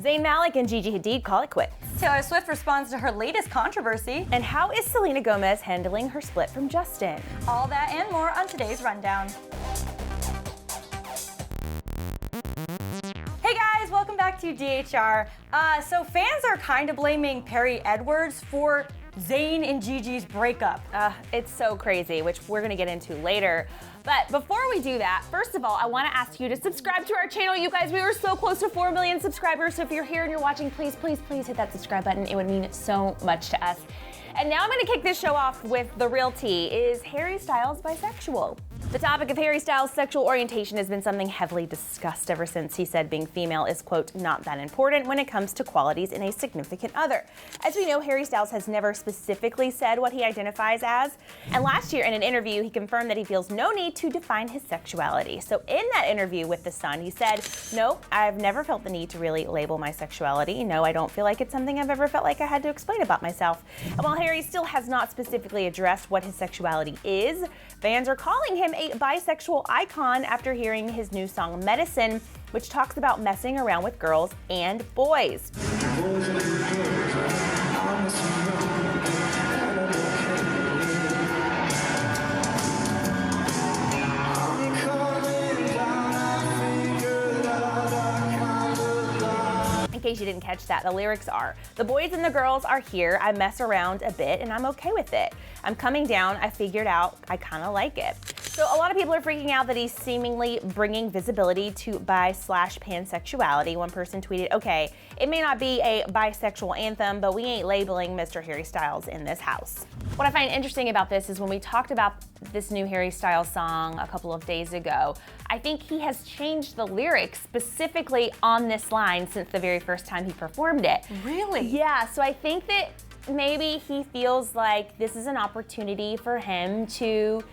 Zayn Malik and Gigi Hadid call it quits. Taylor Swift responds to her latest controversy. And how is Selena Gomez handling her split from Justin? All that and more on today's rundown. Hey guys, welcome back to DHR. So fans are kind of blaming Perry Edwards for Zayn and Gigi's breakup. It's so crazy, which we're gonna get into later. But before we do that, first of all, I wanna ask you to subscribe to our channel. You guys, we were so close to 4 million subscribers. So if you're here and you're watching, please, please, please hit that subscribe button. It would mean so much to us. And now I'm gonna kick this show off with the real tea. Is Harry Styles bisexual? The topic of Harry Styles' sexual orientation has been something heavily discussed ever since he said being female is, quote, not that important when it comes to qualities in a significant other. As we know, Harry Styles has never specifically said what he identifies as. And last year in an interview, he confirmed that he feels no need to define his sexuality. So in that interview with The Sun, he said, no, I've never felt the need to really label my sexuality. No, I don't feel like it's something I've ever felt like I had to explain about myself. And while Harry still has not specifically addressed what his sexuality is, fans are calling him a bisexual icon after hearing his new song Medicine, which talks about messing around with girls and boys. In case you didn't catch that, the lyrics are, the boys and the girls are here, I mess around a bit and I'm okay with it. I'm coming down, I figured out I kind of like it. So a lot of people are freaking out that he's seemingly bringing visibility to bi/pansexuality. One person tweeted, okay, it may not be a bisexual anthem, but we ain't labeling Mr. Harry Styles in this house. What I find interesting about this is when we talked about this new Harry Styles song a couple of days ago, I think he has changed the lyrics specifically on this line since the very first time he performed it. Really? Yeah, so I think that maybe he feels like this is an opportunity for him to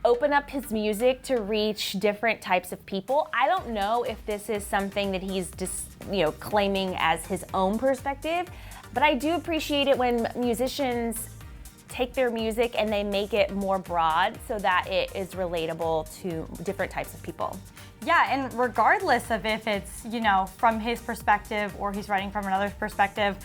open up his music to reach different types of people. I don't know if this is something that he's just, claiming as his own perspective, but I do appreciate it when musicians take their music and they make it more broad so that it is relatable to different types of people. Yeah, and regardless of if it's, from his perspective or he's writing from another perspective,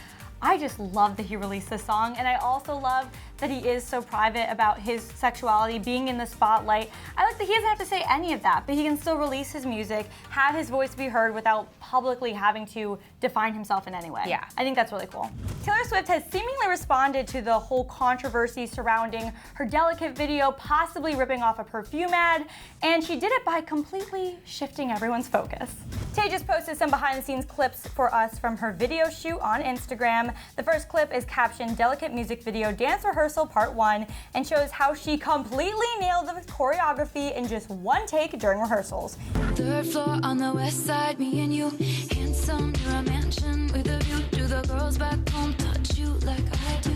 I just love that he released this song, and I also love that he is so private about his sexuality being in the spotlight. I like that he doesn't have to say any of that, but he can still release his music, have his voice be heard without publicly having to define himself in any way. Yeah. I think that's really cool. Taylor Swift has seemingly responded to the whole controversy surrounding her Delicate video possibly ripping off a perfume ad, and she did it by completely shifting everyone's focus. Tay just posted some behind-the-scenes clips for us from her video shoot on Instagram. The first clip is captioned Delicate Music Video Dance Rehearsal Part 1 and shows how she completely nailed the choreography in just one take during rehearsals. Third floor on the west side, me and you, handsome near a mansion with a view. Do the girls back home touch you like I do?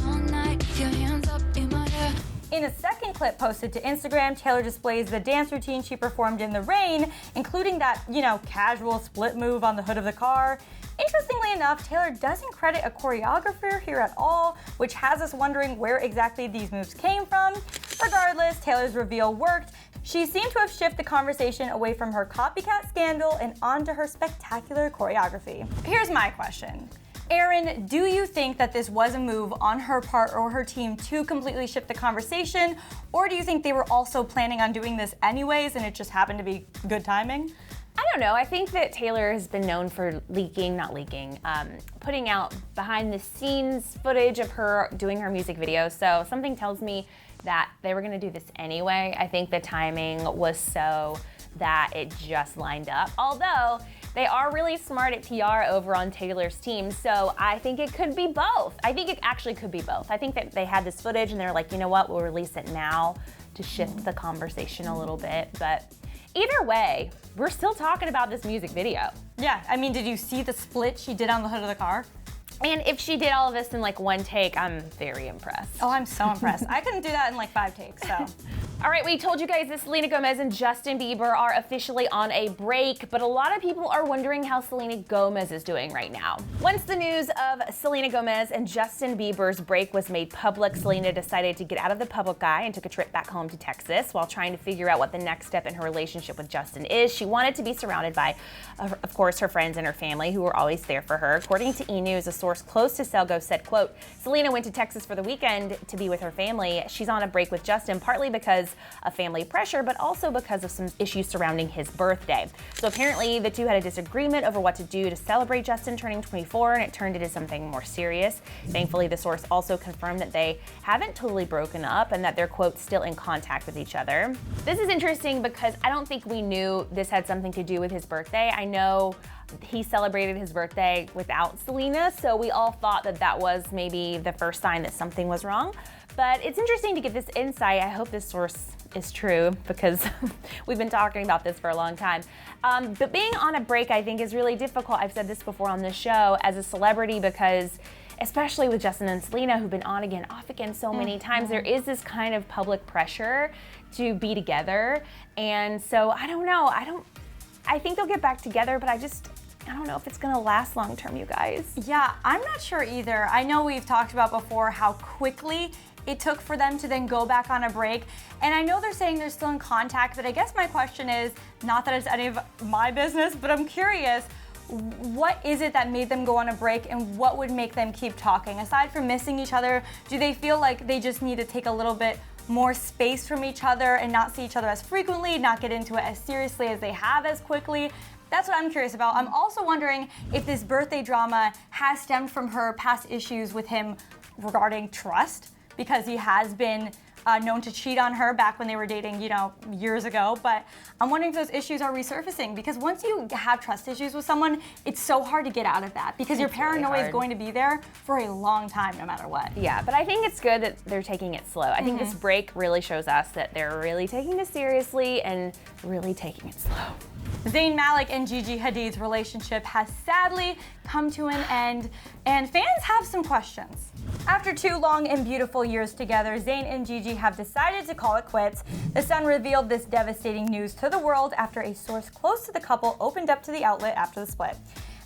All night, with your hands up in my hair. In a second clip posted to Instagram, Taylor displays the dance routine she performed in the rain, including that, casual split move on the hood of the car. Interestingly enough, Taylor doesn't credit a choreographer here at all, which has us wondering where exactly these moves came from. Regardless, Taylor's reveal worked. She seemed to have shifted the conversation away from her copycat scandal and onto her spectacular choreography. Here's my question. Aaron, do you think that this was a move on her part or her team to completely shift the conversation? Or do you think they were also planning on doing this anyways and it just happened to be good timing? I don't know. I think that Taylor has been known for putting out behind the scenes footage of her doing her music videos. So something tells me that they were gonna do this anyway. I think the timing was so that it just lined up. Although, they are really smart at PR over on Taylor's team, so I think it could be both. I think it actually could be both. I think that they had this footage and they're like, you know what, we'll release it now to shift the conversation a little bit. But either way, we're still talking about this music video. Yeah, I mean, did you see the split she did on the hood of the car? And if she did all of this in one take, I'm very impressed. Oh, I'm so impressed. I couldn't do that in 5 takes, so. All right, we told you guys that Selena Gomez and Justin Bieber are officially on a break, but a lot of people are wondering how Selena Gomez is doing right now. Once the news of Selena Gomez and Justin Bieber's break was made public, Selena decided to get out of the public eye and took a trip back home to Texas while trying to figure out what the next step in her relationship with Justin is. She wanted to be surrounded by, of course, her friends and her family who were always there for her. According to E! News, a source close to Selgo said, quote, Selena went to Texas for the weekend to be with her family. She's on a break with Justin, partly because of family pressure, but also because of some issues surrounding his birthday. So apparently the two had a disagreement over what to do to celebrate Justin turning 24, and it turned into something more serious. Thankfully, the source also confirmed that they haven't totally broken up and that they're, quote, still in contact with each other. This is interesting because I don't think we knew this had something to do with his birthday. I know he celebrated his birthday without Selena, so we all thought that that was maybe the first sign that something was wrong. But it's interesting to get this insight. I hope this source is true because we've been talking about this for a long time. But being on a break, I think, is really difficult. I've said this before on this show as a celebrity because, especially with Justin and Selena, who've been on again, off again so many times, there is this kind of public pressure to be together. And so I don't know. I think they'll get back together, but I don't know if it's gonna last long term, you guys. Yeah, I'm not sure either. I know we've talked about before how quickly it took for them to then go back on a break. And I know they're saying they're still in contact, but I guess my question is, not that it's any of my business, but I'm curious, what is it that made them go on a break and what would make them keep talking? Aside from missing each other, do they feel like they just need to take a little bit more space from each other and not see each other as frequently, not get into it as seriously as they have as quickly? That's what I'm curious about. I'm also wondering if this birthday drama has stemmed from her past issues with him regarding trust, because he has been known to cheat on her back when they were dating, years ago. But I'm wondering if those issues are resurfacing, because once you have trust issues with someone, it's so hard to get out of that because your paranoia is going to be there for a long time, no matter what. Yeah, but I think it's good that they're taking it slow. I think this break really shows us that they're really taking this seriously and really taking it slow. Zayn Malik and Gigi Hadid's relationship has sadly come to an end, and fans have some questions. After 2 long and beautiful years together, Zane and Gigi have decided to call it quits. The Sun revealed this devastating news to the world after a source close to the couple opened up to the outlet after the split.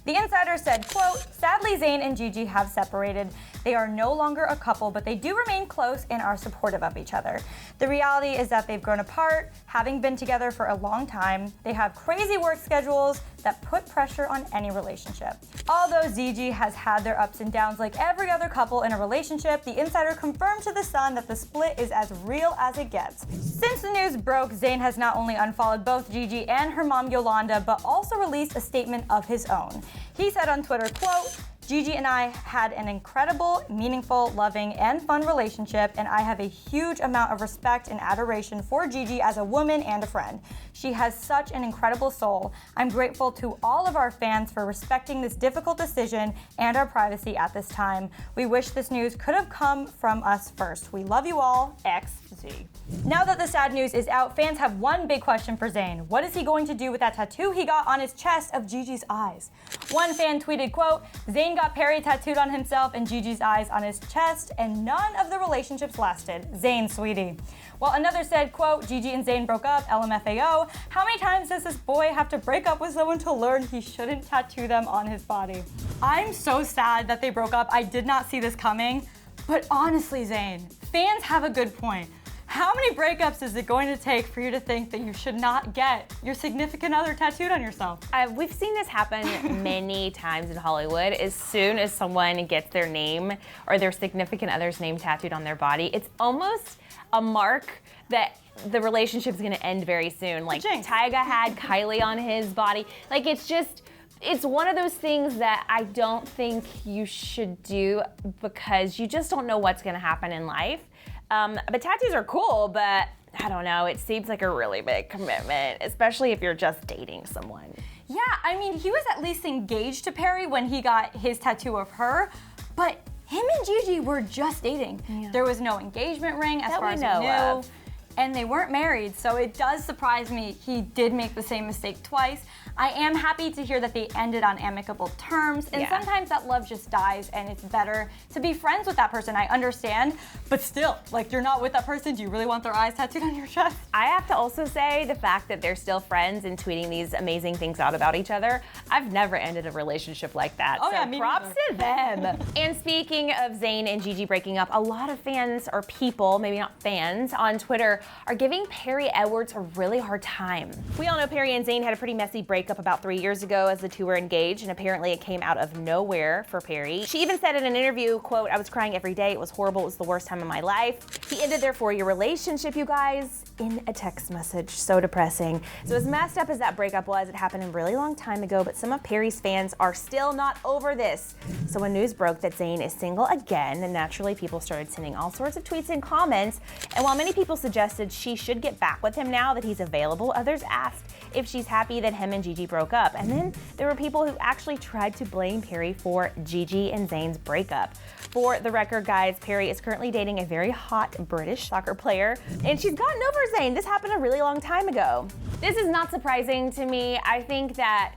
The insider said, quote, sadly, Zane and Gigi have separated. They are no longer a couple, but they do remain close and are supportive of each other. The reality is that they've grown apart, having been together for a long time. They have crazy work schedules that put pressure on any relationship. Although Gigi has had their ups and downs like every other couple in a relationship, the insider confirmed to The Sun that the split is as real as it gets. Since the news broke, Zayn has not only unfollowed both Gigi and her mom Yolanda, but also released a statement of his own. He said on Twitter, quote, Gigi and I had an incredible, meaningful, loving, and fun relationship, and I have a huge amount of respect and adoration for Gigi as a woman and a friend. She has such an incredible soul. I'm grateful to all of our fans for respecting this difficult decision and our privacy at this time. We wish this news could have come from us first. We love you all, XZ. Now that the sad news is out, fans have one big question for Zayn. What is he going to do with that tattoo he got on his chest of Gigi's eyes? One fan tweeted, quote, Zayn got Perry tattooed on himself and Gigi's eyes on his chest, and none of the relationships lasted. Zayn, sweetie. While another said, quote, Gigi and Zayn broke up, LMFAO. How many times does this boy have to break up with someone to learn he shouldn't tattoo them on his body? I'm so sad that they broke up. I did not see this coming. But honestly, Zayn, fans have a good point. How many breakups is it going to take for you to think that you should not get your significant other tattooed on yourself? We've seen this happen many times in Hollywood. As soon as someone gets their name or their significant other's name tattooed on their body, it's almost a mark that the relationship's gonna end very soon. Like Tyga had Kylie on his body. Like it's one of those things that I don't think you should do because you just don't know what's gonna happen in life. But tattoos are cool, but I don't know, it seems like a really big commitment, especially if you're just dating someone. Yeah, I mean, he was at least engaged to Perry when he got his tattoo of her, but him and Gigi were just dating. Yeah. There was no engagement ring as far as we knew. and they weren't married, so it does surprise me he did make the same mistake twice. I am happy to hear that they ended on amicable terms, and sometimes that love just dies, and it's better to be friends with that person. I understand, but still, like, you're not with that person. Do you really want their eyes tattooed on your chest? I have to also say the fact that they're still friends and tweeting these amazing things out about each other. I've never ended a relationship like that. Oh, so yeah, me props neither. to them. And speaking of Zayn and Gigi breaking up, a lot of fans or people, maybe not fans, on Twitter are giving Perry Edwards a really hard time. We all know Perry and Zayn had a pretty messy breakup about 3 years ago as the two were engaged, and apparently it came out of nowhere for Perry. She even said in an interview, quote, "I was crying every day. It was horrible. It was the worst time of my life." He ended their 4-year relationship, you guys, in a text message. So depressing. So as messed up as that breakup was, it happened a really long time ago, but some of Perry's fans are still not over this. So when news broke that Zayn is single again, and naturally people started sending all sorts of tweets and comments, and while many people suggested she should get back with him now that he's available, others asked if she's happy that him and Gigi broke up. And then there were people who actually tried to blame Perry for Gigi and Zayn's breakup. For the record, guys, Perry is currently dating a very hot British soccer player, and she's gotten over Zayn. This happened a really long time ago. This is not surprising to me. I think that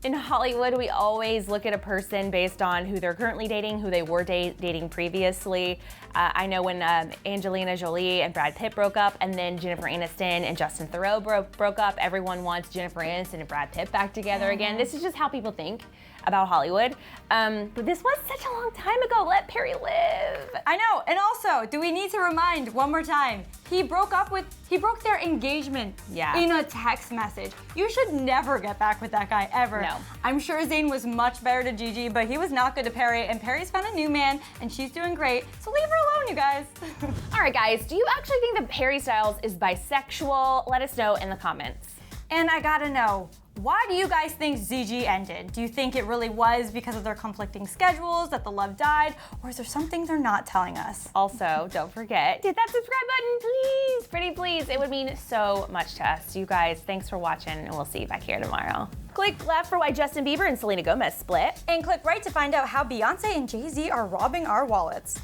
in Hollywood, we always look at a person based on who they're currently dating, who they were dating previously. I know when Angelina Jolie and Brad Pitt broke up, and then Jennifer Aniston and Justin Theroux broke up, everyone wants Jennifer Aniston and Brad Pitt back together again. This is just how people think about Hollywood. But this was such a long time ago. Let Perry live. I know, and also, do we need to remind one more time, he broke their engagement in a text message. You should never get back with that guy, ever. No. I'm sure Zayn was much better to Gigi, but he was not good to Perry, and Perry's found a new man, and she's doing great, so leave her alone, you guys. All right, guys, do you actually think that Harry Styles is bisexual? Let us know in the comments. And I gotta know, why do you guys think Gigi ended? Do you think it really was because of their conflicting schedules, that the love died, or is there something they're not telling us? Also, don't forget to hit that subscribe button, please. Pretty please. It would mean so much to us. You guys, thanks for watching, and we'll see you back here tomorrow. Click left for why Justin Bieber and Selena Gomez split. And click right to find out how Beyonce and Jay-Z are robbing our wallets.